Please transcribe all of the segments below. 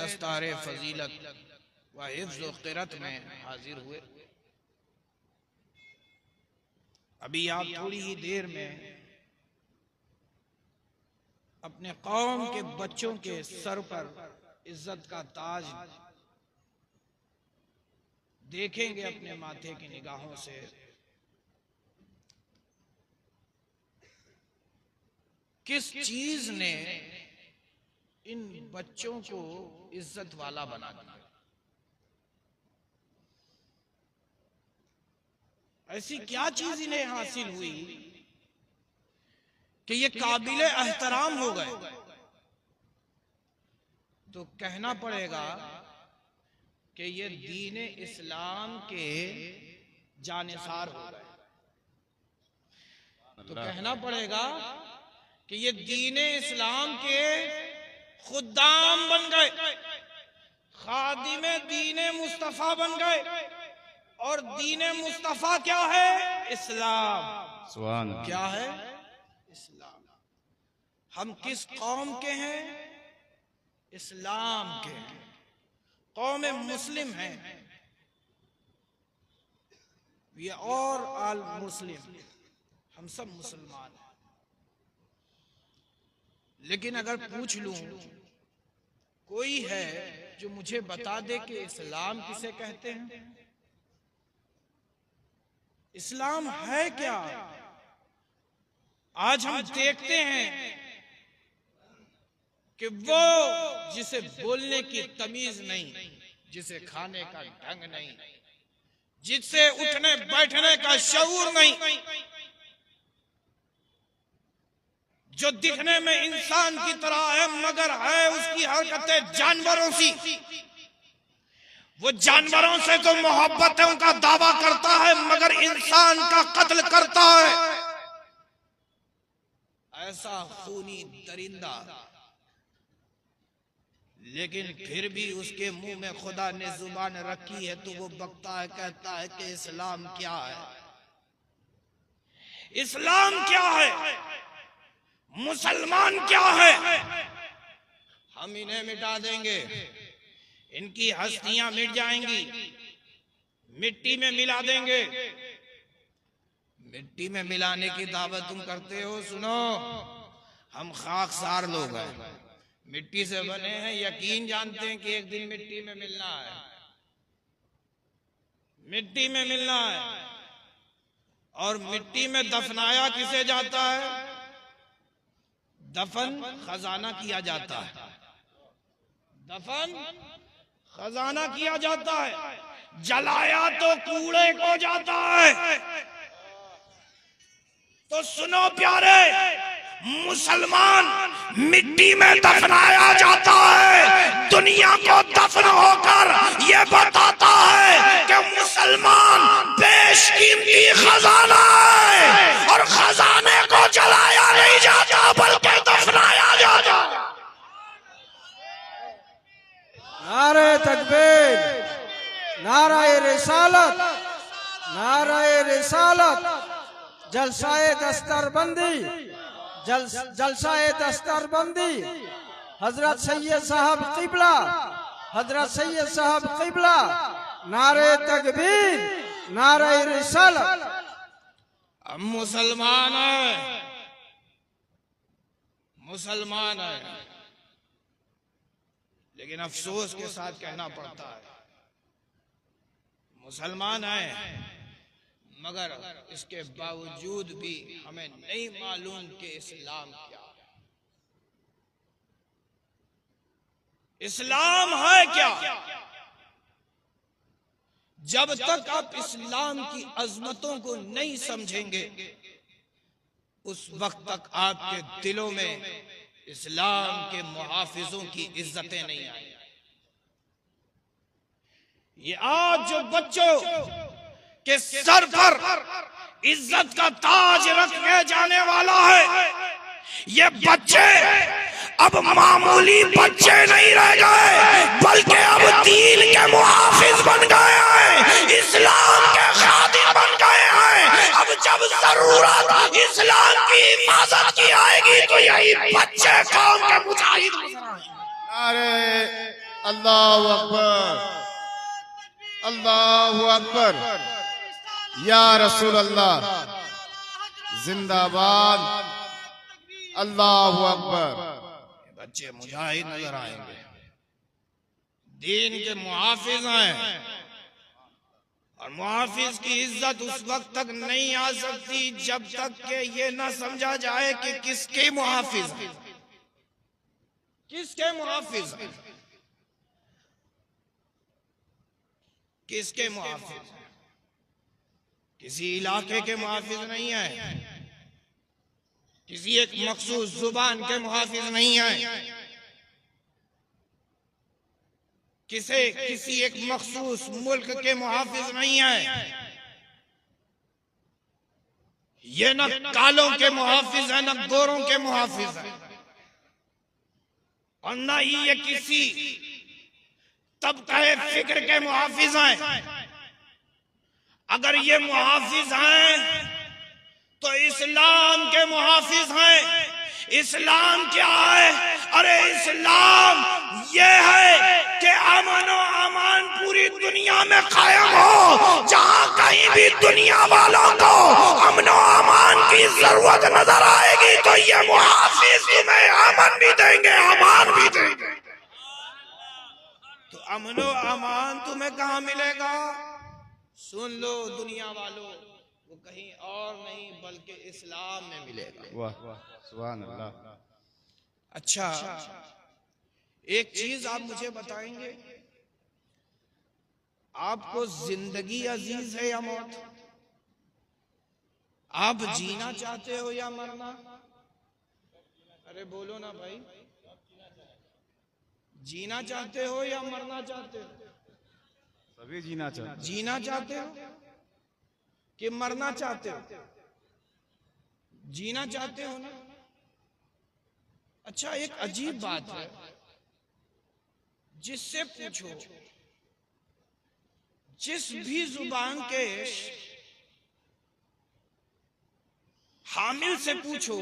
दस्तारे फजीलत व हिफ्ज़ व क़िरत में हाजिर हुए। अभी आप थोड़ी ही देर में अपने कौम के बच्चों के सर पर इज्जत का ताज देखेंगे अपने माथे की निगाहों से। किस चीज ने इन बच्चों को इज्जत वाला बना दिया? ऐसी क्या चीज इन्हें हासिल हुई कि ये काबिल एहतराम हो गए? तो कहना पड़ेगा कि ये दीन इस्लाम के जानिसार हो गए। तो कहना पड़ेगा कि ये दीन इस्लाम के खुद्दाम बन गए, खादिमे दीन मुस्तफा बन गए। और दीन मुस्तफा क्या है? इस्लाम। क्या है? इस्लाम। हम किस कौम के हैं? इस्लाम के हैं, कौम मुस्लिम हैं। वी और ऑल मुस्लिम, हम सब मुसलमान हैं। लेकिन अगर पूछ लूं, कोई है जो मुझे बता दे कि इस्लाम किसे कहते हैं? इस्लाम है क्या? आज हम देखते हैं कि वो जिसे बोलने की तमीज नहीं, जिसे खाने का ढंग नहीं, जिससे उठने बैठने का शऊर नहीं, जो दिखने में इंसान की तरह है मगर है उसकी हरकतें जानवरों सी, वो जानवरों से तो मोहब्बतों का दावा करता है मगर इंसान का कत्ल करता है। ऐसा खूनी दरिंदा, लेकिन फिर भी उसके मुंह में खुदा ने जुबान रखी है तो वो बकता है, कहता है कि इस्लाम क्या है? इस्लाम क्या है? मुसलमान क्या है? हम इन्हें मिटा देंगे, इनकी हस्तियां मिट जाएंगी, मिट्टी में मिला देंगे। मिट्टी में मिलाने की दावत तुम करते हो? सुनो, हम खाकसार लोग हैं, मिट्टी से बने हैं, यकीन जानते हैं कि एक दिन मिट्टी में मिलना है, मिट्टी में मिलना है। और मिट्टी में दफनाया किसे जाता है? दफन खजाना किया जाता है, दफन खजाना किया जाता है, जलाया तो कूड़े को जाता है। तो सुनो प्यारे, मुसलमान मिट्टी में दफनाया जाता है, दुनिया को दफन होकर ये बताता है कि मुसलमान बेशकीमती खजाना है और खजाने को जलाया नहीं जाता बल्कि दफनाया जाता। नारे तकबीर, नाराए रिसालत, नाराए रिसालत, जलसाए दस्तरबंदी, जलसाए दस्तरबंदी, हजरत सैयद साहब क़िबला, हजरत सैयद साहब क़िबला, नारे तकबीर, नाराए रिसालत। हम मुसलमान हैं, मुसलमान हैं, लेकिन अफसोस के साथ कहना पड़ता है मुसलमान हैं, मगर इसके बावजूद भी हमें नहीं मालूम कि इस्लाम क्या है। इस्लाम है क्या? जब तक आप इस्लाम की अजमतों को नहीं समझेंगे उस वक्त तक आपके दिलों में इस्लाम के मुहाफिजों की इज्जतें नहीं आई। ये आज जो बच्चों के सर पर इज्जत का ताज रखे जाने वाला है, ये बच्चे अब मामूली बच्चे नहीं रह गए बल्कि अब दीन के मुहाफिज बन गए हैं, इस्लाम के खादिम बन गए हैं। अब जब जरूरत इस्लाम की हिफाजत की आएगी तो यही बच्चे कौम के मुजाहिद। नारे अल्लाहु अकबर, अल्लाहु अकबर, या रसूल अल्लाह, जिंदाबाद, अल्लाहु अकबर। बच्चे मुजाहिद नजर आएंगे, दीन के मुहाफिज हैं, और मुहाफिज की इज्जत उस वक्त तक नहीं आ सकती जब तक कि ये ना समझा जाए कि किसके मुहाफिज हैं, किसके मुहाफिज हैं, किसके मुहाफिज हैं। किसी इलाके के मुहाफिज नहीं है, किसी एक मखसूस जुबान के मुहाफिज नहीं है, किसी एक मखसूस मुल्क के मुहाफिज नहीं है। ये न कालों के मुहाफिज है, न गोरों के मुहाफिज है, और न ही ये किसी तबके फिक्र के मुहाफिज हैं। अगर ये मुहाफिज हैं तो इस्लाम के मुहाफिज हैं। इस्लाम क्या है? अरे इस्लाम ये है कि अमन और अमान पूरी दुनिया में कायम हो। जहां कहीं भी दुनिया वालों को अमन और अमान की जरूरत नजर आएगी तो ये मुहाफिज तुम्हें अमन भी देंगे, अमान भी देंगे। तो अमन और अमान तुम्हें कहां मिलेगा? सुन लो दुनिया वालों, वो कहीं और नहीं बल्कि इस्लाम में मिलेगा। वाह वाह, सुभान अल्लाह। अच्छा, एक चीज आप मुझे बताएंगे, आपको जिंदगी अजीज है या मौत? आप जीना चाहते हो या मरना? अरे बोलो ना भाई, जीना चाहते हो या मरना चाहते हो? सभी जीना चाहते। जीना चाहते हो कि मरना चाहते हो? जीना चाहते हो ना? अच्छा, एक अजीब बात है, जिससे पूछो, जिस भी जुबान के हामिल से पूछो,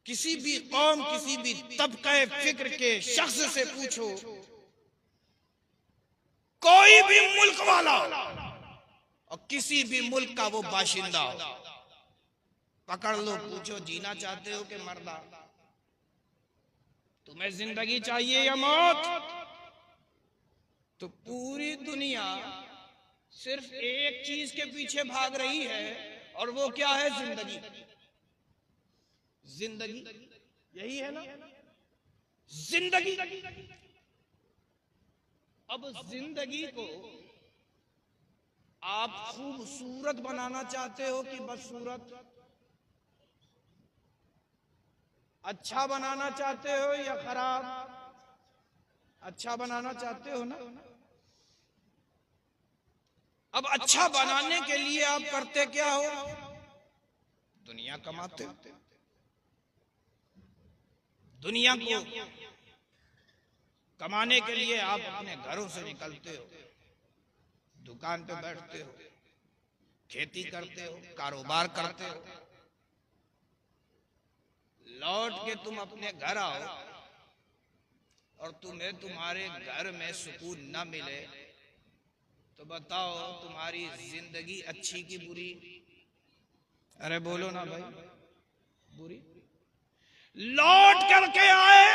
किसी भी कौम, किसी भी तबके फिक्र के शख्स से पूछो, कोई भी मुल्क वाला और किसी भी मुल्क का वो बाशिंदा हो, पकड़ लो, पूछो जीना चाहते हो कि मरना? तुम्हें जिंदगी चाहिए या मौत? तो पूरी दुनिया सिर्फ एक चीज के पीछे भाग रही है, और वो क्या है? जिंदगी। जिंदगी यही है ना, जिंदगी। अब जिंदगी को आप खूबसूरत बनाना चाहते हो कि बदसूरत? अच्छा बनाना चाहते हो या खराब? अच्छा बनाना चाहते हो ना? अब अच्छा बनाने के लिए आप करते क्या हो? दुनिया कमाते हो, दुनिया को कमाने के लिए आप अपने घरों से निकलते हो, दुकान पे बैठते हो, खेती करते हो, कारोबार करते हो, लौट के तुम अपने घर आओ और तुम्हें तुम्हारे घर में सुकून न मिले तो बताओ तुम्हारी जिंदगी अच्छी की बुरी? अरे बोलो ना भाई, बुरी। लौट करके आए,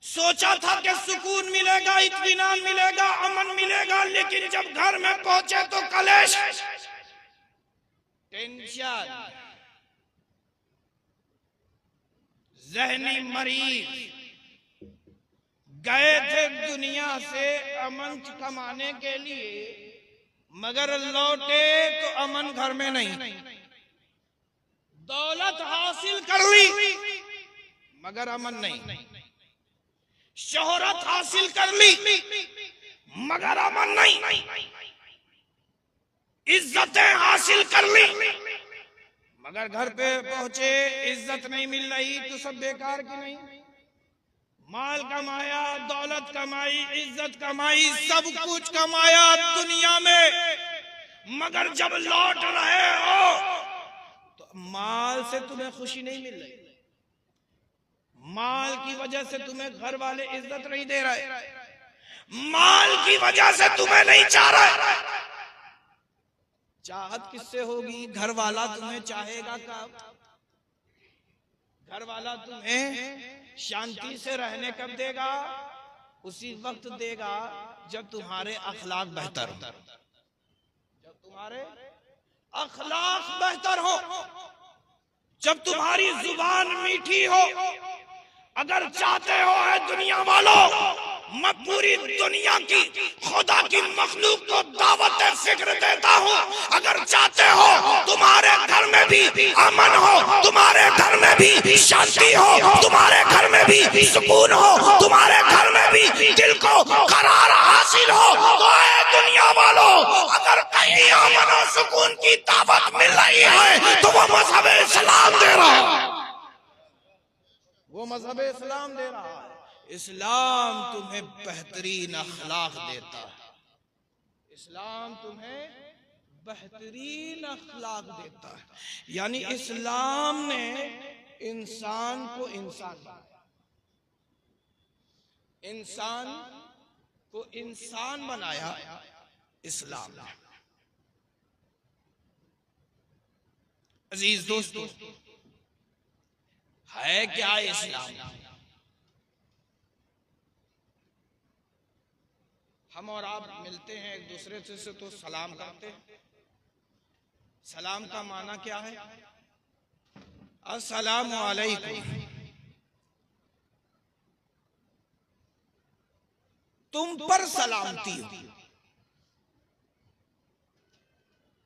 सोचा था कि सुकून मिलेगा, इत्मीनान मिलेगा, अमन मिलेगा, लेकिन जब घर में पहुंचे तो कलेश, टेंशन, जहनी मरीज। गए थे दुनिया से अमन कमाने के लिए, मगर लौटे तो अमन घर में नहीं। दौलत हासिल कर ली मगर अमन नहीं, शोहरत हासिल कर ली मगर अमन नहीं, इज्जतें हासिल कर ली मगर घर पे पहुंचे इज्जत नहीं मिल रही तो सब बेकार की नहीं? माल कमाया, दौलत कमाई, इज्जत कमाई, सब कुछ कमाया दुनिया में, मगर जब लौट रहे हो तो माल से तुम्हें खुशी नहीं मिल रही, माल की वजह से तुम्हें घर वाले इज्जत नहीं दे रहे, माल की वजह से तुम्हें नहीं चाह रहे। चाहत किससे होगी? घर वाला तुम्हें चाहेगा कब? घर वाला तुम्हें शांति से रहने कब देगा? उसी वक्त देगा जब तुम्हारे अखलाक बेहतर हो, जब तुम्हारे अखलाक बेहतर हो, जब तुम्हारी जुबान मीठी हो। अगर चाहते हो है दुनिया वालों, मैं पूरी दुनिया की खुदा की मखलूक को दावत फिक्र देता हूँ। अगर चाहते हो तुम्हारे घर में भी अमन हो, तुम्हारे घर में भी शांति हो, तुम्हारे घर में भी सुकून हो, तुम्हारे घर में भी दिल को करार हासिल हो, तो है दुनिया वालों, अगर कहीं अमन और सुकून की दावत मिल रही है तो वो मजहब इस्लाम दे रहा है, वो मजहब इस्लाम दे रहा है। इस्लाम तुम्हें बेहतरीन अखलाक देता है, इस्लाम तुम्हें बेहतरीन अखलाक देता है। यानी इस्लाम ने इंसान को इंसान बनाया, इंसान को इंसान बनाया इस्लाम ने। अजीज दोस्तों, है क्या इस्लाम? हम और आप मिलते हैं एक दूसरे से तो सलाम करते हैं। सलाम का माना क्या है? अस्सलामु अलैकुम। तुम पर सलामती हो,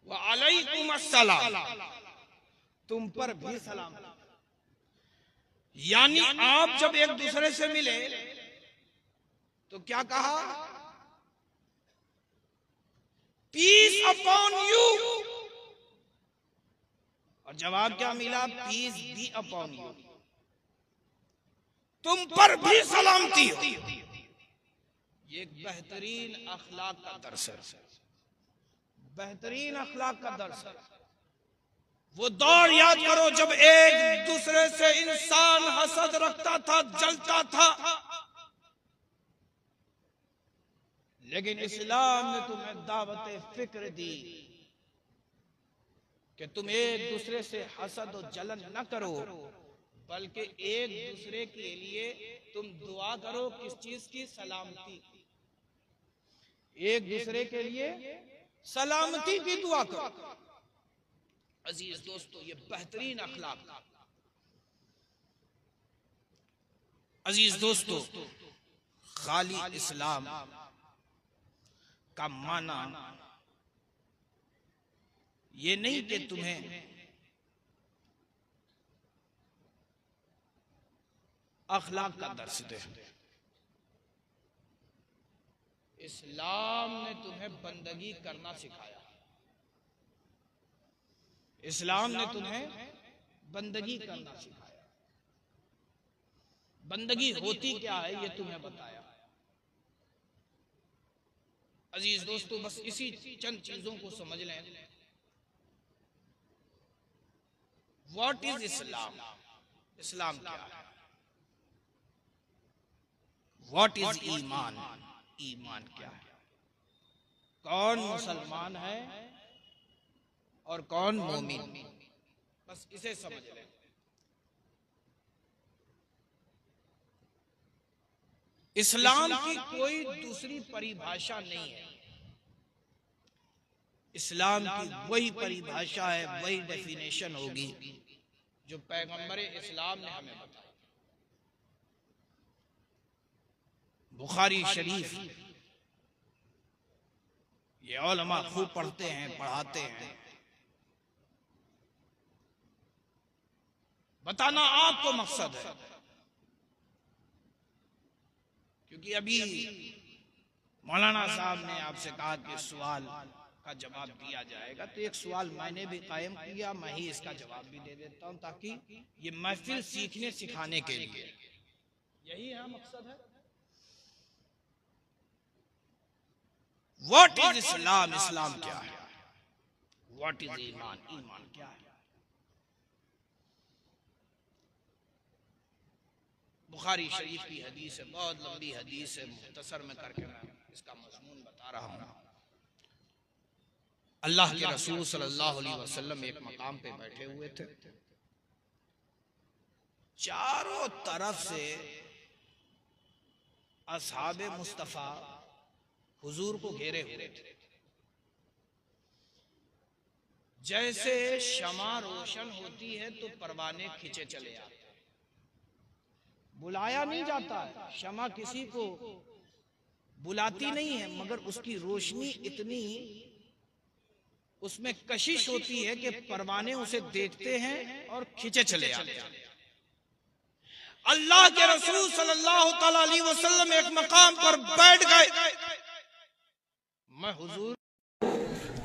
व अलैकुम अस्सलाम, तुम पर भी सलाम। यानी आप जब एक दूसरे से मिले तो क्या कहा? पीस अपॉन यू, और जवाब क्या मिला? पीस बी अपॉन यू, तुम पर भी सलामती हो। ये एक बेहतरीन अखलाक का दर्स है, बेहतरीन अखलाक का दर्स है। वो दौर याद करो जब एक दूसरे से इंसान हसद रखता था, जलता था, लेकिन इस्लाम ने तुम्हें दावत फिक्र दी कि तुम एक दूसरे से हसद और जलन न करो, बल्कि एक दूसरे के लिए तुम दुआ करो। किस चीज की? सलामती। एक दूसरे के लिए सलामती की दुआ करो। अजीज दोस्तों, ये बेहतरीन अखलाक। अजीज दोस्तों, खाली इस्लाम का माना ये नहीं कि तुम्हें अखलाक का दर्स दे। इस्लाम ने तुम्हें बंदगी करना सिखाया, इस्लाम ने तुम्हें बंदगी करना सिखाया। बंदगी होती क्या है ये तुम्हें बताया। अजीज दोस्तों, बस इसी चंद चीजों को समझ लें। व्हाट इज इस्लाम? इस्लाम क्या है? व्हाट इज ईमान? ईमान क्या है? कौन मुसलमान है और कौन मोमिन? बस इसे समझ लें। इस्लाम की कोई दूसरी परिभाषा नहीं है। इस्लाम की वही परिभाषा है, वही डेफिनेशन होगी जो पैगंबर इस्लाम ने हमें बताई। बुखारी शरीफ, ये उलमा खूब पढ़ते हैं, पढ़ाते हैं। बताना आपको मकसद है, क्योंकि अभी मौलाना साहब ने आपसे कहा कि सवाल का जवाब दिया जाएगा, तो एक सवाल मैंने भी कायम किया, मैं ही इसका जवाब भी दे देता हूं, ताकि ये महफिल सीखने सिखाने के लिए, यही है मकसद है। व्हाट इज इस्लाम? इस्लाम क्या है? व्हाट इज ईमान? ईमान क्या है? बुखारी शरीफ की हदीस है, बहुत लंबी हदीस है, मुख्तसर में करके मैं इसका मजमून बता रहा हूँ। अल्लाह के रसूल सल्लल्लाहु अलैहि वसल्लम एक मकाम पे बैठे हुए थे, चारों तरफ से असहाबे मुस्तफा हुजूर को घेरे हुए थे। जैसे शमा रोशन होती है तो परवाने खींचे चले आते, बुलाया नहीं जाता है, शमा किसी को बुलाती नहीं है, मगर उसकी रोशनी इतनी उसमें कशिश होती है कि परवाने उसे देखते हैं और खींचे चले आते हैं। अल्लाह के रसूल सल्लल्लाहु तआला अलैहि वसल्लम एक मकाम पर बैठ गए। मैं हुजूर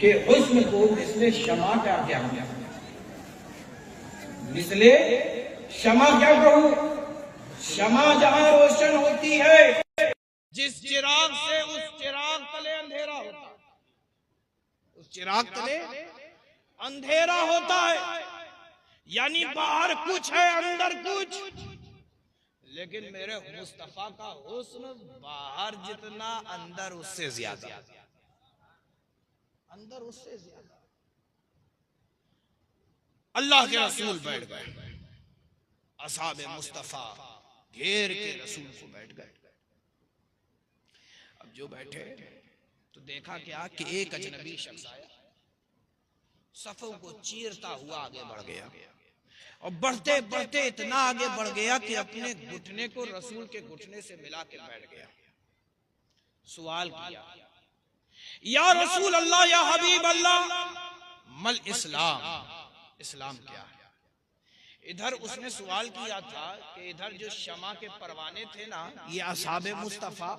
के हुस्न को मिसले शमा क्या मिसले शमा क्या कहूं, शमा जहां रोशन होती है, जिस चिराग से उस चिराग तले अंधेरा होता है, उस चिराग तले अंधेरा होता है, यानी बाहर कुछ है अंदर कुछ। लेकिन मेरे मुस्तफा का हुस्न बाहर जितना अंदर उससे ज्यादा, अंदर उससे ज्यादा। अल्लाह के रसूल बैठ गए, असहाबे मुस्तफा घेर के रसूल को बैठ गए। अब जो बैठे तो देखा क्या कि एक अजनबी शख्स आया, सफों को चीरता हुआ आगे बढ़ गया, और बढ़ते बढ़ते इतना आगे बढ़ गया कि अपने घुटने को रसूल के घुटने से मिला के बैठ गया। सवाल किया, या रसूल अल्लाह, या हबीब अल्लाह, मल इस्लाम, इस्लाम क्या है? इधर उसने सवाल किया था कि इधर जो शमा के परवाने थे ना, ये असहाबे मुस्तफा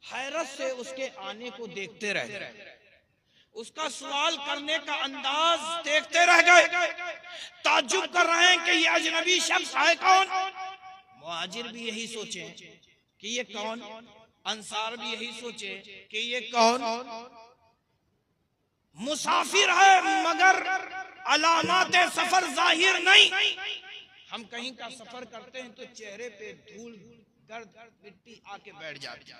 हैरत से उसके आने को देखते रहे, उसका सवाल करने का अंदाज देखते रह गए, ताज्जुब कर रहे हैं कि ये अजनबी शख्स है कौन। मुहाजिर भी यही सोचे कि ये कौन, अंसार भी यही सोचे कि ये कौन, मुसाफिर है मगर अलामात सफर जाहिर नहीं। हम कहीं का सफर करते हैं तो चेहरे पे धूल गर्द मिट्टी आके बैठ जाती,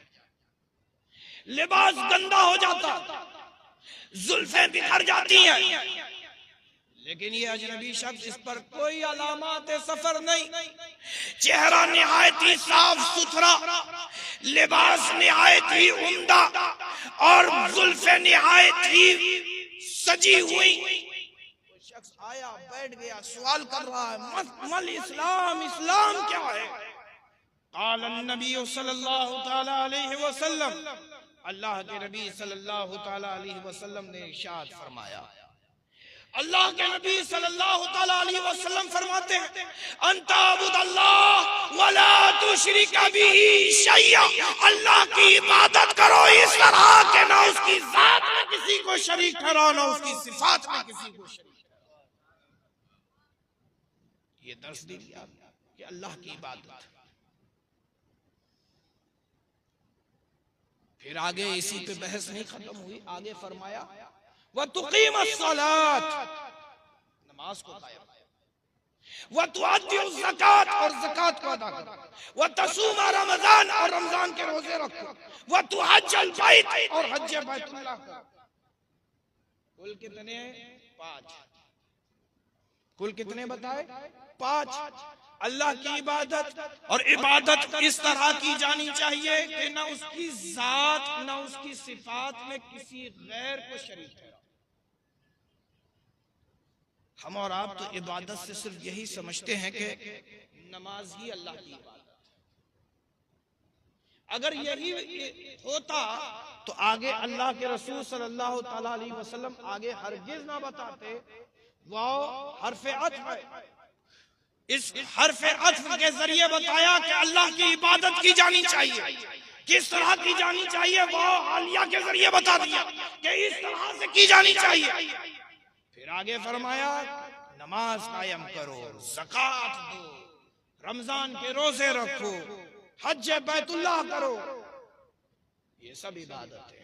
लिबास गंदा हो जाता, जुल्फें बिखर जाती हैं, लेकिन ये अजनबी शख्स, इस पर कोई अलामात सफर नहीं, चेहरा निहायत ही साफ सुथरा, लिबास निहायत ही उम्दा, और जुल्फें निहायत ही सजी हुई। शख्स आया, बैठ गया, सवाल कर रहा है, मल इस्लाम, इस्लाम क्या है? क़ाल नबी सल्लल्लाहु तआला अलैहि वसल्लम, अल्लाह के नबी सल्लल्लाहु तआला अलैहि वसल्लम ने इरशाद फरमाया, अल्लाह के नबी सल्लल्लाहु तआला अलैहि वसल्लम फरमाते हैं, अंताबुदल्लाह वला तुशरिक बिही शैया, अल्लाह की इबादत करो इस तरह के ना उसकी जात में किसी को शरीक ठहराओ, ना उसकी सिफात में किसी को शरीक ठहराओ। ये दर्स दे दिया कि अल्लाह की इबादत। फिर आगे इसी पे बहस नहीं खत्म हुई, आगे फरमाया, व तुकीमस्सलात, नमाज को कायम, व तुअद्दिउ ज़कात, और ज़कात को अदा करो, व तसूम रमज़ान, और रमजान के रोजे रखो, व तुहज्जल बैत, और हज बैतुल्लाह करो। कुल कितने? 5। कुल कितने बताए? 5। अल्लाह की इबादत, और इबादत इस तरह की जानी चाहिए कि ना उसकी जात ना उसकी सिफात में किसी गैर को शरीक ठहराओ। हम और आप तो इबादत से सिर्फ यही समझते हैं कि नमाज ही अल्लाह की इबादत। अगर यही होता तो आगे अल्लाह के रसूल सल्लल्लाहु तआला अलैहि वसल्लम आगे हरगिज ना बताते, वाओ हर्फे अत्फ है, इस हर्फे अत्फ के जरिए बताया कि अल्लाह की इबादत की जानी चाहिए। किस तरह की जानी चाहिए, वाओ हालिया के जरिए बता दिया कि इस तरह से की जानी चाहिए। फिर आगे फरमाया, नमाज कायम करो, ज़कात दो, रमजान के रोजे रखो, हज बैतुल्लाह करो, ये सब इबादत है।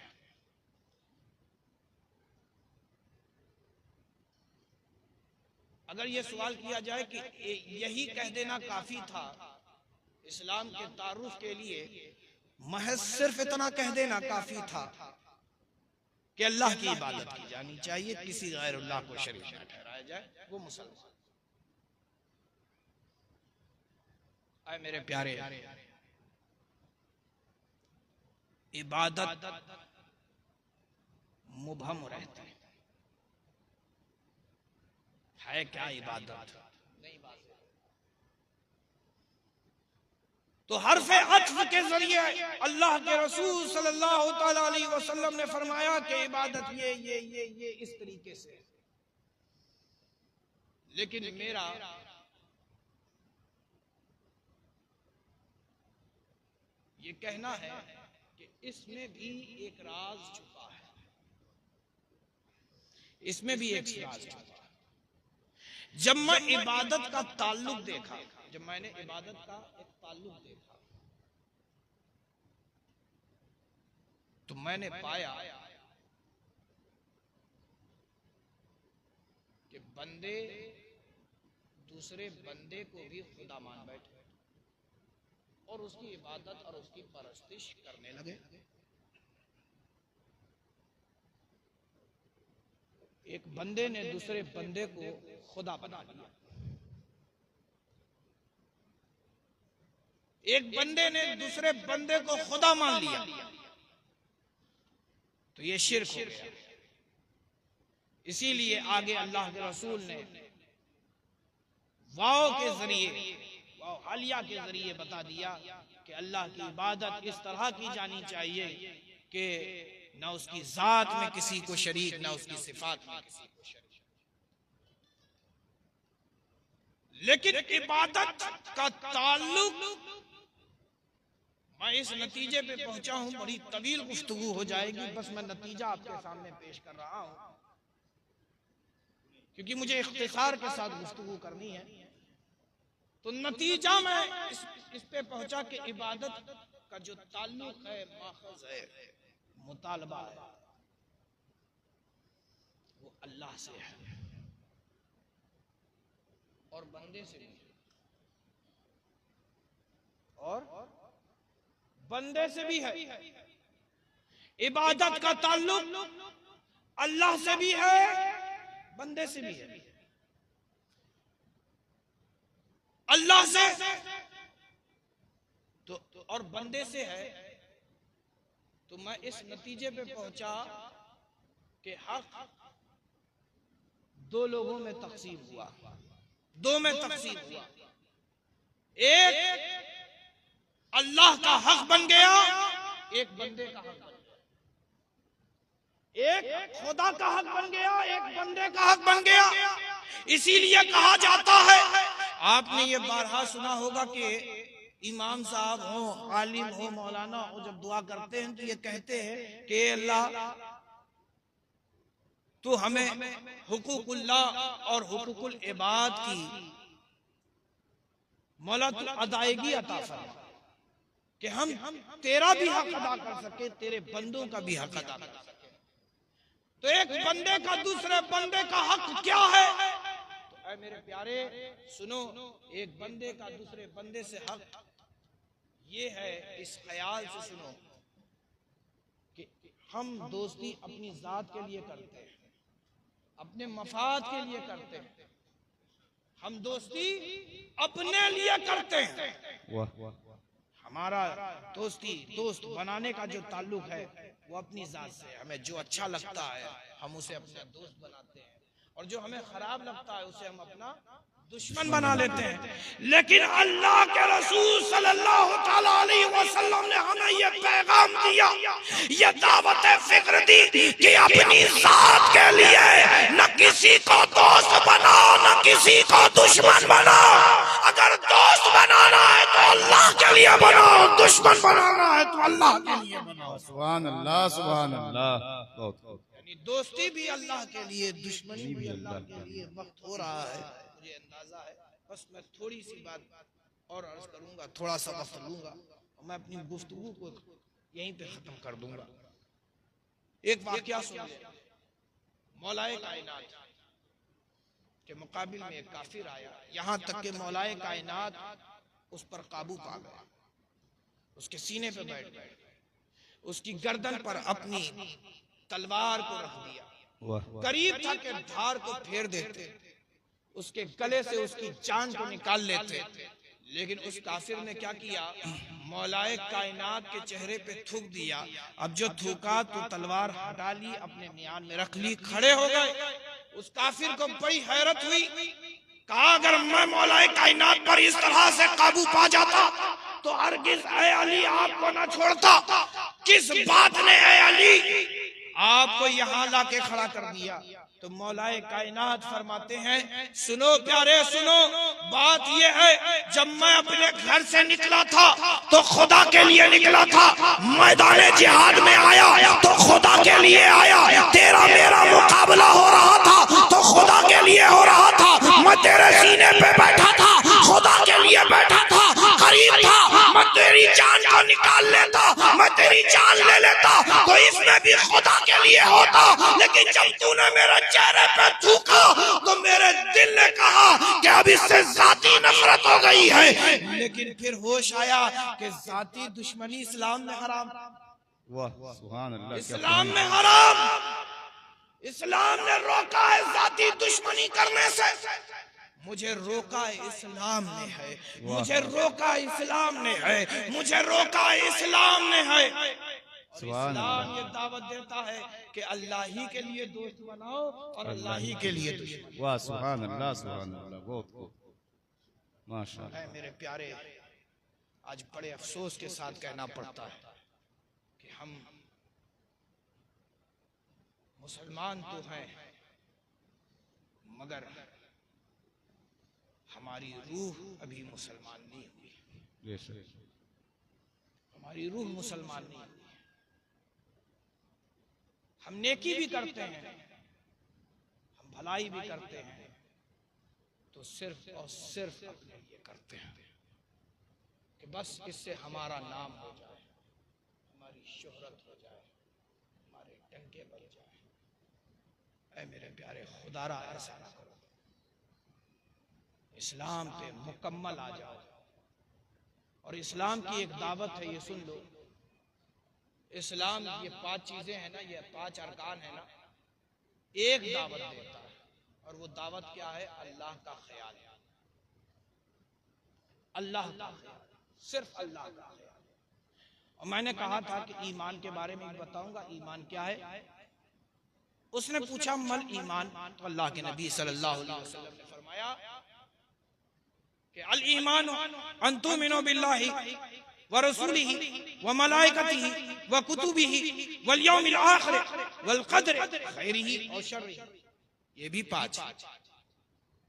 अगर ये सवाल किया जाए कि यही कह देना काफी था इस्लाम के तारुफ के लिए महज सिर्फ इतना कह देना काफी था कि अल्लाह की इबादत की जानी चाहिए, किसी गैर अल्लाह को शरीक न ठहराया जाए, वो मुसलमान। आए मेरे प्यारे, इबादत मुबहम रहती है क्या इबादत? नहीं बात। तो हर्फ़े अत्फ़ के जरिए अल्लाह के रसूल सल्लल्लाहु तआला अलैहि वसल्लम ने फरमाया कि इबादत ये इस तरीके से। लेकिन मेरा ये कहना है कि इसमें भी एक राज छुपा है, इसमें भी एक राज छुपा है। जब मैं इबादत का ताल्लुक देखा, जब मैंने इबादत का एक ताल्लुक देखा, तो मैंने पाया कि बंदे दूसरे बंदे को भी खुदा मान बैठे और उसकी इबादत और उसकी परस्तिश करने लगे। एक बंदे ने दूसरे बंदे को खुदा बना लिया, एक बंदे ने दूसरे बंदे को खुदा मान लिया, तो ये शिर्क हो गया। इसीलिए आगे अल्लाह के रसूल ने वाव के जरिए, वाव हालिया के जरिए बता दिया कि अल्लाह की इबादत इस तरह की जानी चाहिए कि न उसकी जात में किसी को शरीक, न उसकी सिफात में किसी को शरीक। लेकिन इबादत का ताल्लुक, मैं इस नतीजे पे पहुंचा हूं, बड़ी तवील गुफ्तगू हो जाएगी, बस मैं नतीजा आपके सामने पेश कर रहा हूं क्योंकि मुझे इख्तिसार के साथ गुफ्तगू करनी है। तो नतीजा मैं इस पे पहुंचा कि इबादत का जो ताल्लुक है, माखज़ है, मुतालबा है, वो अल्लाह से है और बंदे से भी, और बंदे से भी है। इबादत का ताल्लुक अल्लाह से भी है, बंदे से भी है। अल्लाह से तो और बंदे से है, तो मैं इस नतीजे पे पहुंचा कि हक दो लोगों में तकसीम हुआ, दो में तकसीम हुआ। एक अल्लाह का हक बन गया, एक बंदे का हक बन गया। एक खुदा का हक बन गया, एक बंदे का हक बन गया। इसीलिए कहा जाता है, आपने ये बारहा सुना होगा कि इमाम साहब हो, आलिम हो, मौलाना हो, जब दुआ करते हैं तो ये कहते हैं कि अल्लाह तू हमें हुकूकुल्लाह और हुकूकुल इबाद की मौला तू अदायगी अता फरमा कि हम तेरा भी हक अदा कर सके, तेरे बंदों का भी हक अदा कर सके। तो एक बंदे का दूसरे बंदे का हक क्या है? तो ऐ मेरे प्यारे सुनो, एक बंदे का दूसरे बंदे से हक ये है, इस ख्याल से सुनो कि हम दोस्ती अपनी जात के लिए करते हैं, अपने मफाद के लिए करते हैं, हम दोस्ती अपने लिए करते हैं। हमारा दोस्त बनाने का जो ताल्लुक है वो अपनी जात से है। हमें जो अच्छा लगता है हम उसे अपना दोस्त बनाते हैं, और जो हमें खराब लगता है उसे हम अपना दुश्मन बना लेते हैं। लेकिन अल्लाह के रसूल सल्लल्लाहु तआला अलैहि वसल्लम ने हमें ये पैगाम दिया, ये दावत फिक्र दी कि अपनी जात के लिए न किसी को दोस्त बनाओ, न किसी को दुश्मन बनाओ। अगर दोस्त बनाना है तो अल्लाह के लिए बनाओ, दुश्मन बनाना है तो अल्लाह के लिए बनाओ। सुभान अल्लाह, सुभान अल्लाह। यानी दोस्ती भी अल्लाह के लिए, दुश्मनी भी अल्लाह के लिए। वक्त हो रहा है, मुझे अंदाजा है, बस मैं थोड़ी सी बात और अर्ज करूंगा, थोड़ा सा वक्त लूंगा और मैं अपनी गुफ्तगू को यहीं पे खत्म कर दूंगा। एक वाकया सुन ले। मौलाए कायनात के मुकाबिल में एक काफिर आया, यहाँ तक कि मौलाए कायनात उस पर काबू पा गए, उसके सीने पे बैठ गए, उसकी गर्दन पर अपनी तलवार को रख दिया। करीब था कि धार को फेर देते, उसके गले से उसकी जान को निकाल लेते, लेकिन उस काफिर ने क्या किया, मौलाए कायनात के चेहरे पे थूक दिया। अब जो थूका तो तलवार हटा ली, अपने मियान में रख ली, खड़े हो गए। उस काफिर को बड़ी हैरत हुई, कहा अगर मैं मौलाए कायनात पर इस तरह से काबू पा जाता तो हरगिज ऐ अली आपको ना छोड़ता। किस बात ने ऐ अली आपको यहाँ लाके खड़ा कर दिया? तो मौलाए कायनात फरमाते हैं, सुनो प्यारे सुनो, बात यह है जब मैं अपने घर से निकला था तो खुदा के लिए निकला था, मैदाने जिहाद में आया तो खुदा के लिए आया, तेरा मेरा मुकाबला हो रहा था तो खुदा के लिए हो रहा था, मैं तेरे सीने पे बैठा था, खुदा के लिए बैठा था, करीब था मैं तेरी जान को निकाल लेता, मैं तेरी जान ले लेता तो इसमें भी खुदा के लिए होता, लेकिन जब तूने मेरे चेहरे पे थूका तो मेरे दिल ने कहा कि अब इससे जाती नफरत हो गई है। लेकिन फिर होश आया कि जाती दुश्मनी इस्लाम में हराम। वाह सुभान अल्लाह, इस्लाम में हराम, इस्लाम ने रोका है जाती दुश्मनी करने से। मुझे रोका इस्लाम ने है, मुझे रोका इस्लाम ने है, मुझे रोका इस्लाम ने है। इस्लाम ये दावत देता है कि अल्लाह ही के लिए दोस्त बनाओ और अल्लाह ही के लिए दुश्मन। वाह सुभान अल्लाह, सुभान अल्लाह, बहुत खूब, माशाअल्लाह। मेरे प्यारे, आज बड़े अफसोस के साथ कहना पड़ता है कि हम मुसलमान तो हैं मगर हमारी रूह अभी मुसलमान नहीं हुई, हमारी रूह मुसलमान नहीं हुई। हम नेकी भी करते हैं, हम भलाई भी करते हैं, तो सिर्फ और सिर्फ अपने लिए करते हैं कि बस इससे हमारा नाम हो जाए, हमारी शोहरत हो जाए, हमारे टंके बन जाए। ऐ मेरे प्यारे, खुदारा ऐसा ना करो, इस्लाम पे मुकम्मल आ जाओ। और इस्लाम की एक दावत है, ये सुन लो। इस्लाम ये 5 चीजें हैं ना, ये 5 अरकान है ना, एक दावत देता है, और वो दावत क्या है? अल्लाह का ख्याल, अल्लाह का ख्याल, सिर्फ अल्लाह का ख्याल। और मैंने कहा था कि ईमान के बारे में बताऊंगा, ईमान क्या है। उसने पूछा मल ईमान, तो अल्लाह के नबी सल्लल्लाहु अलैहि वसल्लम ने फरमाया कि अल ईमान अन तुमिनु बिल्लाहि व रसूलिही व मलाइकतिही व कुतुबिही वल यौमिल आखिर वल क़द्र खैरिही व शर्रिही। ये भी 5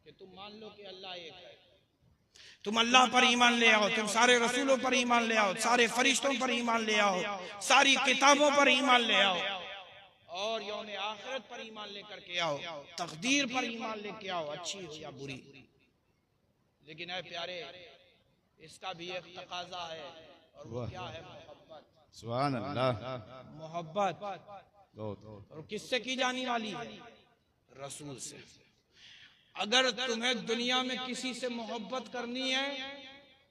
कि तुम मान लो कि अल्लाह एक है, तुम अल्लाह पर ईमान ले आओ, तुम सारे रसूलों पर ईमान ले आओ, सारे फरिश्तों पर ईमान ले आओ, सारी किताबों पर ईमान ले आओ, और यौम आखिरत पर ईमान लेकर के आओ, तकदीर पर ईमान लेके आओ, अच्छी हो या बुरी। लेकिन ऐ प्यारे, इसका भी एक तकाजा है, और वो क्या है? मोहब्बत। सुभान अल्लाह, मोहब्बत। और किससे की जाने वाली है? रसूल से। अगर तुम्हें दुनिया में किसी से मोहब्बत करनी है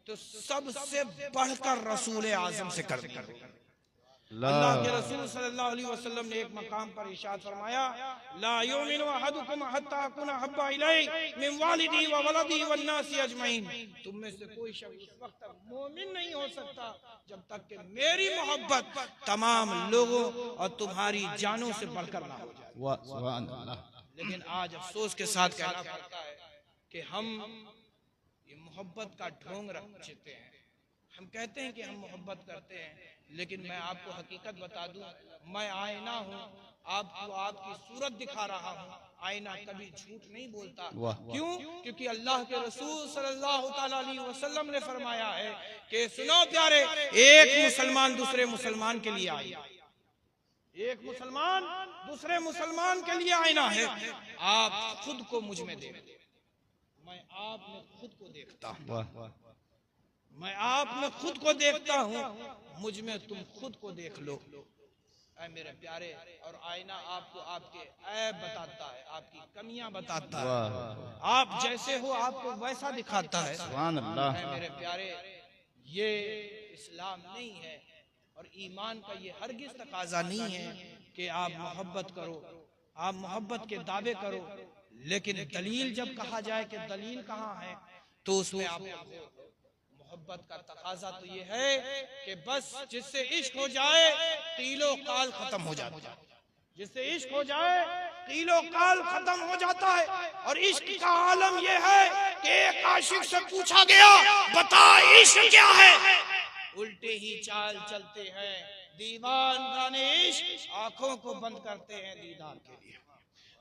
तो सबसे बढ़कर रसूल आजम से करनी है। अल्लाह के रसूल सल्लल्लाहु अलैहि वसल्लम ने एक मकाम पर इरशाद फरमाया, ला युमिनु अहदुकुम हत्ता अकुना हब्बा इलैहि मिन वालिदिही व वलदिही वन नासी अजमईन। तुम में से कोई शख्स उस वक्त तक मोमिन नहीं हो सकता जब तक कि मेरी मोहब्बत तमाम लोगों और तुम्हारी जानों से बढ़कर ना हो जाए। वाह सुभान अल्लाह। लेकिन आज अफसोस के साथ कहना पड़ता है कि हम ये मोहब्बत का ढोंग रखते हैं। हम कहते हैं कि हम मोहब्बत करते हैं, लेकिन मैं आपको हकीकत बता दूं, मैं आईना हूं, आपको आपकी सूरत दिखा रहा हूं। आईना कभी झूठ नहीं बोलता। क्यों? क्योंकि अल्लाह के रसूल सल्लल्लाहु अलैहि वसल्लम ने फरमाया है कि सुनो प्यारे, एक मुसलमान दूसरे मुसलमान के लिए आईना, एक मुसलमान दूसरे मुसलमान के लिए आईना है। आप खुद को मुझ में देखो, मैं आप में खुद को देखता हूँ, मैं आप में खुद को देखता हूँ, मुझ में तुम खुद को देख लो। ऐ मेरे प्यारे, और आईना आपको आपके ऐब बताता है, आपकी कमियां बताता है। आप जैसे हो आपको वैसा दिखाता है। सुभान अल्लाह। ऐ मेरे प्यारे, ये इस्लाम नहीं है और ईमान का ये हरगिज तकाजा नहीं है कि आप मोहब्बत करो, आप मोहब्बत के दावे करो, लेकिन दलील जब कहा जाए कि दलील कहाँ है, तो उसमें आप मोहब्बत का तकाजा तो ये है कि बस जिससे इश्क हो जाए तीलों काल खत्म हो जाता है। जिससे इश्क हो जाए तीलों काल खत्म हो जाता है। और इश्क का आलम ये है कि एक आशिक से पूछा गया, बता इश्क क्या है? उल्टे ही चाल चलते हैं दीवान गाने इश्क, आंखों को बंद करते हैं दीदार के लिए,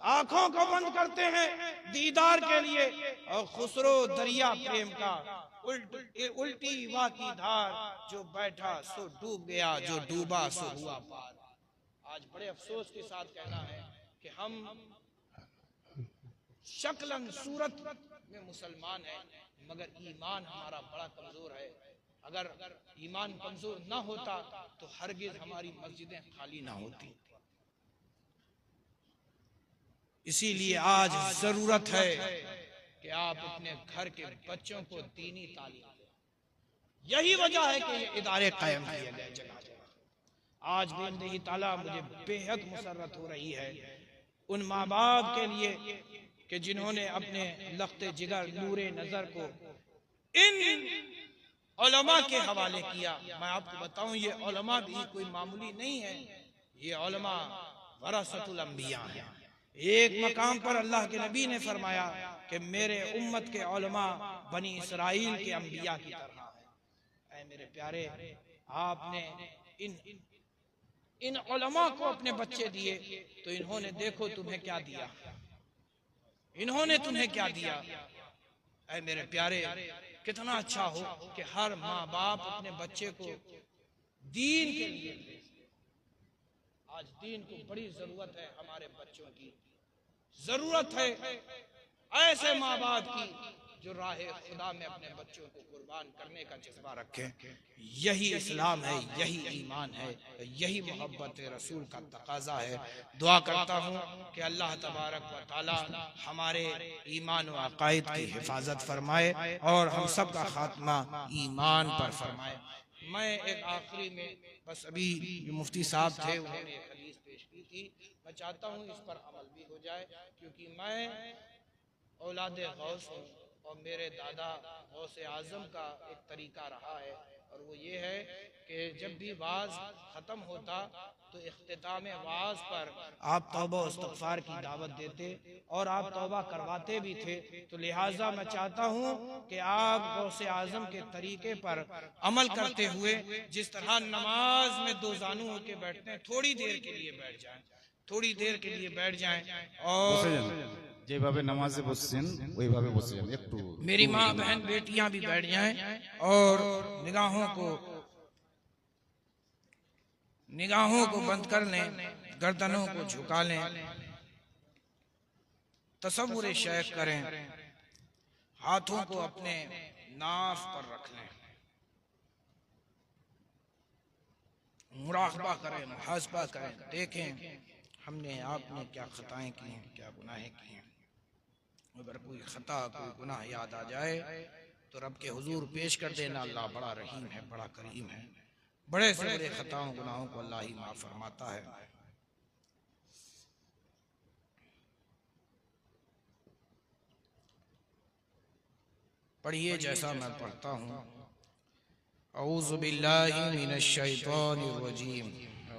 आंखों को बंद करते हैं दीदार के लिए। और खुसरो दरिया प्रेम का उल्टी वाह की धार, जो बैठा सो डूब गया, जो डूबा सो हुआ पार। आज बड़े अफसोस के साथ कहना है कि हम शक्लन सूरत में मुसलमान हैं, मगर ईमान हमारा बड़ा कमजोर है। अगर ईमान कमजोर ना होता तो हरगिज हमारी मस्जिदें खाली ना होती। इसीलिए आज जरूरत है कि आप अपने घर के बच्चों को दीनी तालीम दें। यही वजह है कि ये इदारे कायम किए गए जगह जगह। आज बेइंतहा ताला मुझे बेहद मुसर्रत हो रही है उन माँ बाप के लिए कि जिन्होंने अपने लख्ते जिगर नूरे नजर को इन उलमा के हवाले किया। मैं आपको बताऊं, ये उलमा भी कोई मामूली नहीं है, ये उलमा वरसतुल अंबिया है। एक मकाम पर अल्लाह के नबी ने फरमाया कि मेरे उम्मत के उलमा बनी इसराइल के अंबिया की तरह है। ऐ मेरे प्यारे, आपने इन उलमा को अपने बच्चे दिए तो इन्होंने देखो तुम्हें क्या दिया, इन्होंने तुम्हें क्या दिया। ऐ मेरे प्यारे, कितना अच्छा हो कि हर माँ बाप अपने बच्चे को दीन के लिए। आज दीन को बड़ी जरूरत है, हमारे बच्चों की जरूरत है ऐसे माँ बाप की जो राहे खुदा में अपने बच्चों को कुर्बान करने का जज्बा रखें। यही इस्लाम है, यही ईमान है, यही मोहब्बत रसूल का तकाजा है। दुआ करता हूँ कि अल्लाह तबारक व तआला हमारे ईमान व अकायद की हिफाजत फरमाए और हम सब का खात्मा ईमान पर फरमाए। मैं एक आखिरी में बस अभी मुफ्ती साहब थे, उन्होंने एक हदीस पेश की थी, मैं चाहता हूँ इस पर अमल भी हो जाए, क्योंकि मैं औलाद गौस हूँ और मेरे दादा गौस आजम का एक तरीका रहा है, और वो ये है कि जब भी वाज ख़त्म होता तो इख्तिताम वाज पर आप तौबा व इस्तिग़फ़ार की दावत देते और आप तौबा करवाते भी थे। तो लिहाजा मैं चाहता हूँ कि आप गौस आजम के तरीके पर अमल करते हुए जिस तरह नमाज में दो जानू होके बैठते हैं, थोड़ी देर के लिए बैठ जाएं, थोड़ी देर के लिए बैठ जाएं और যেভাবে নামাজে বসছেন ওইভাবে বসে যান। একটু मेरी माँ बहन बेटियां भी बैठ जाएं और निगाहों को बंद कर लें, गर्दनों को झुका लें, तसव्वुर शेख करें, हाथों को अपने नाफ पर रख लें, मुराक़बा करें, मुहासबा करें, देखें हमने आपने क्या खताएं की हैं, क्या गुनाहें की हैं। अगर कोई खता कोई गुनाह याद आ जाए तो रब के हुजूर पेश कर देना। अल्लाह बड़ा रहीम है, बड़ा करीम है, बड़े से बड़े खताओं गुनाहों को अल्लाह ही माफ फरमाता है। पढ़िए जैसा मैं पढ़ता हूँ। औज़ु बिल्लाहि मिनश शैतानिर रजीम,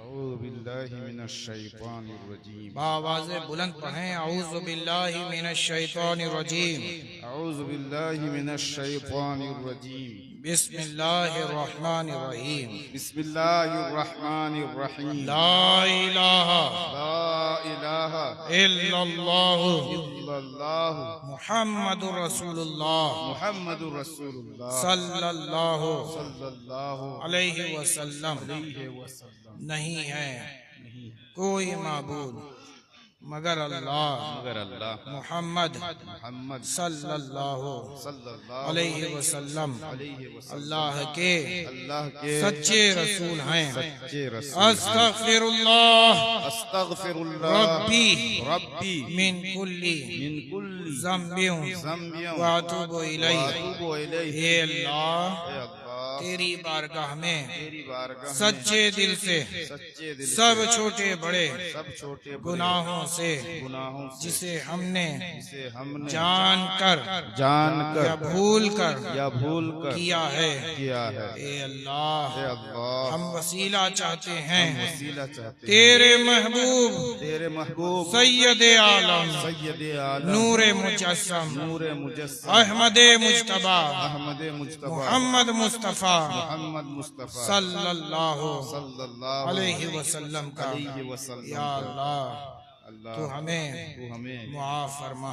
औज़ु बिल्लाहि मिनश शैतानिर रजीम। बावाज़े बुलंद पढ़ें, औज़ु बिल्लाहि मिनश शैतानिर रजीम, औज़ु बिल्लाहि मिनश शैतानिर रजीम। बिस्मिल्लाहिर रहमानिर रहीम, बिस्मिल्लाहिर रहमानिर रहीम। ला इलाहा इल्लल्लाहु मुहम्मदुर रसूलुल्लाह सल्लल्लाहु अलैहि वसल्लम। नहीं है कोई माबूद मगर अल्लाह मोहम्मद सल्लल्लाहु सल्लल्लाहु अलैहि वसल्लम अलैहि वसल्लम अल्लाह के सच्चे रसूल हैं। सच्चे रसूल। अस्तगफिरुल्लाह अस्तगफिरुल्लाह रब्बी मिन कुल्ली कुल्ली ज़म्बियों व अतूबु इलैहि। हे अल्लाह तेरी बारगाह में सच्चे दिल से सब छोटे बड़े गुनाहों से जिसे हमने जानकर या भूल कर किया है ए अल्लाह हम वसीला चाहते हैं तेरे महबूब सैयदे आलम नूरे मुजस्सम अहमदे मुज्तबा मोहम्मद मुस्तफा सल्लल्लाहु अलैहि वसल्लम का या अल्लाह तू हमें मुआफ़ फरमा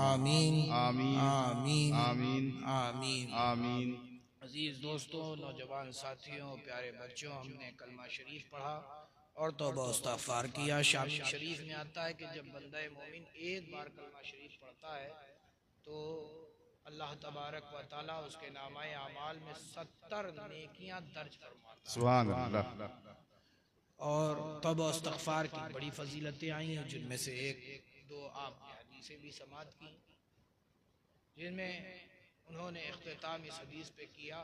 आमीन आमीन आमीन आमीन। अजीज दोस्तों, नौजवान साथियों, प्यारे बच्चों, हमने कलमा शरीफ पढ़ा और तौबा इस्तग़फ़ार किया। शामी शरीफ में आता है कि जब बंदा मोमिन एक बार कलमा शरीफ पढ़ता है तो अल्लाह तबारक व तआला उसके नामाए अमाल में 70 नेकियां दर्ज फरमाता है। सुभान अल्लाह। और तौबा इस्तग़फ़ार की बड़ी फजीलतें आई हैं, जिनमें से एक दो आपने हदीसें भी समाअत की, जिनमें उन्होंने इख्तिताम इस हदीस पे किया।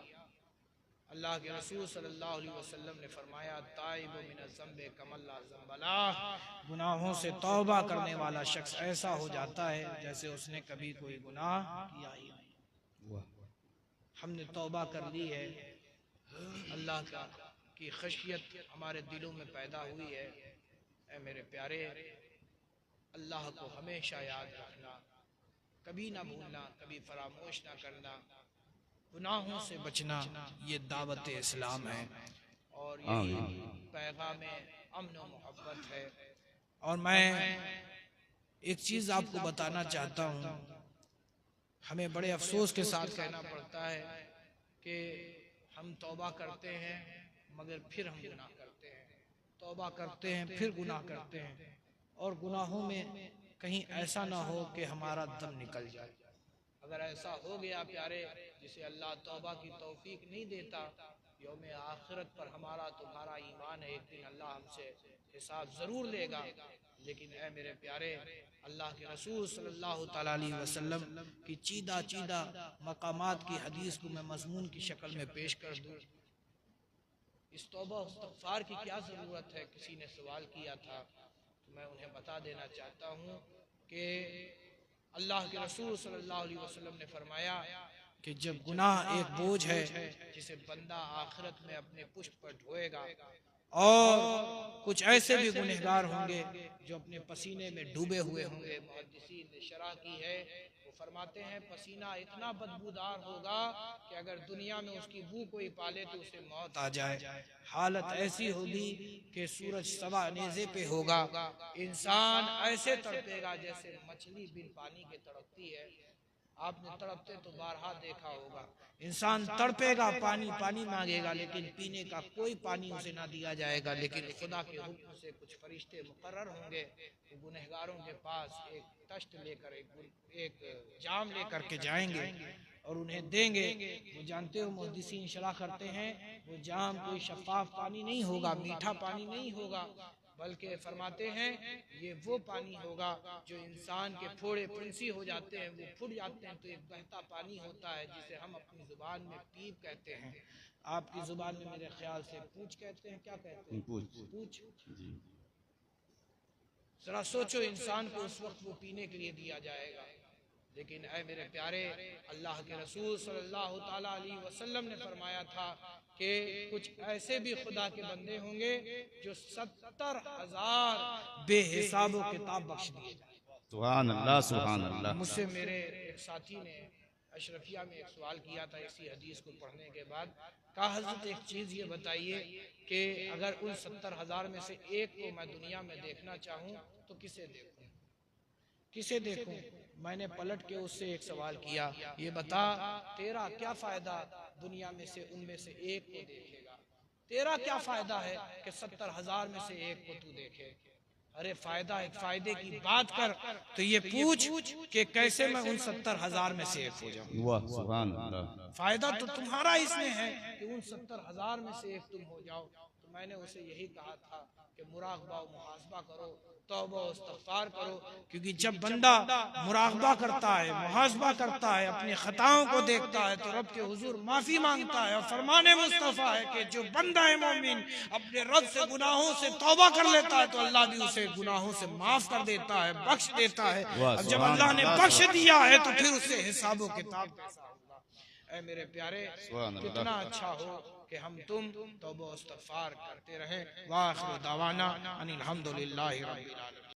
अल्लाह के रसूल सल्लल्लाहु अलैहि वसल्लम ने फरमाया, ताइबु मिनज़ ज़म्बि कमन ला ज़म्ब लह। गुनाहों से तौबा करने वाला शख्स ऐसा हो जाता है जैसे उसने कभी कोई गुनाह किया ही नहीं। हमने तौबा कर ली है, अल्लाह की खशियत हमारे दिलों में पैदा हुई है। ऐ मेरे प्यारे, अल्लाह को हमेशा याद रखना, कभी ना भूलना, कभी फरामोश ना करना, गुनाहों से बचना, ये दावत इस्लाम है और यही पैगाम अमन और मोहब्बत है। और मैं एक चीज़ आपको बताना चाहता हूँ, हमें बड़े अफसोस के साथ कहना पड़ता है कि हम तौबा करते हैं मगर फिर हम गुनाह करते हैं, तौबा करते हैं फिर गुनाह करते हैं, और गुनाहों में कहीं ऐसा ना हो कि हमारा दम निकल जाए। अगर ऐसा हो गया प्यारे, जिसे अल्लाह तौबा की तौफीक नहीं देता, यौम आखिरत पर हमारा तुम्हारा ईमान है, एक दिन अल्लाह हमसे हिसाब ज़रूर लेगा। लेकिन ऐ मेरे प्यारे, अल्लाह के रसूल सल्लल्लाहु तआला अलैहि वसल्लम की चीदा चीदा मकामात की हदीस को मैं मज़मून की शक्ल में पेश कर दूँ। इस तौबा इस्तग़फ़ार की क्या ज़रूरत है, किसी ने सवाल किया था, तो मैं उन्हें बता देना चाहता हूँ कि अल्लाह के रसूल सल्लल्लाहु अलैहि वसल्लम ने फरमाया कि जब गुनाह एक बोझ है जिसे बंदा आखिरत में अपने पुष्ट पर ढोएगा, और कुछ ऐसे भी गुनहगार होंगे जो अपने पसीने में डूबे हुए होंगे। मुहद्दिसीन ने शरह की है, वो फरमाते हैं पसीना इतना बदबूदार होगा कि अगर दुनिया में उसकी बू कोई पाले तो उसे मौत आ जाए। हालत ऐसी होगी कि सूरज सवा नेज़े पे होगा, इंसान ऐसे तड़पेगा जैसे मछली बिन पानी के तड़पती है। आपने तड़पते तो बारहा देखा होगा, इंसान तड़पेगा, पानी पानी मांगेगा, लेकिन पीने का कोई पानी उसे ना दिया जाएगा। लेकिन खुदा के हुक्म से कुछ फरिश्ते मुकर्रर होंगे, वो गुनहगारों के पास एक तश्त लेकर, एक जाम लेकर के जाएंगे और उन्हें देंगे। वो जानते हो, मुहद्दिसीन शरह करते हैं, वो जाम कोई शफाफ पानी नहीं होगा, मीठा पानी नहीं होगा, बल्कि फरमाते हैं ये वो पानी होगा जो इंसान के फोड़े फुंसी हो जाते हैं, वो फूट जाते हैं तो एक बहता पानी होता है जिसे हम अपनी जुबान में पीप कहते हैं। आपकी जुबान में मेरे ख्याल से पूछ कहते हैं, क्या कहते हैं? पूछ। जरा सोचो, इंसान को उस वक्त वो पीने के लिए दिया जाएगा। लेकिन ऐ मेरे प्यारे, अल्लाह के रसूल सल्लल्लाहु ताला अलैहि वसल्लम ने फरमाया था कि कुछ ऐसे भी खुदा के बंदे होंगे जो 70,000 बेहिसाब किताब बख्श दिए जाए। सुभान अल्लाह, सुभान अल्लाह। मुझसे मेरे एक साथी ने अशरफिया में एक सवाल किया था इसी हदीस को पढ़ने के बाद, कहा हज़रत एक चीज़ ये बताइए कि अगर उन 70,000 में से एक को मैं दुनिया में देखना चाहूँ तो किसे देखूँ, किसे देखूँ? मैंने पलट के उससे एक सवाल किया, ये बता तेरा क्या फ़ायदा दुनिया में से उनमें से एक को देखेगा? तेरा क्या फायदा है कि 70,000 में से एक को तू देखे? अरे फायदे की बात कर तो ये पूछ कि कैसे मैं उन 70,000 में से एक हो जाऊं। वाह सुभान अल्लाह। फायदा तो तुम्हारा इसमें है कि उन 70,000 में से एक तुम हो जाओ। तो मैंने उसे यही कहा था कि मुराकबा मुहासबा करो, तौबा इस्तग़फ़ार करो, क्योंकि जब बंदा मुराकबा करता है, मुहासबा करता है, अपनी खताओं को देखता है तो रब के हुजूर माफी मांगता है। और फरमाने मुस्तफ़ा है कि जो बंदा है मोमिन अपने रब से गुनाहों से तौबा कर लेता है तो अल्लाह भी उसे गुनाहों से माफ कर देता है, बख्श देता है। और जब अल्लाह ने बख्श दिया है तो फिर उसे हिसाब किताब कैसा होगा। ऐ मेरे प्यारे, कितना अच्छा हो कि हम तुम तौबा इस्तग़फ़ार करते रहें। वाखिर दावाना अनिल हम्दुलिल्लाहि रब्बिल आलमीन।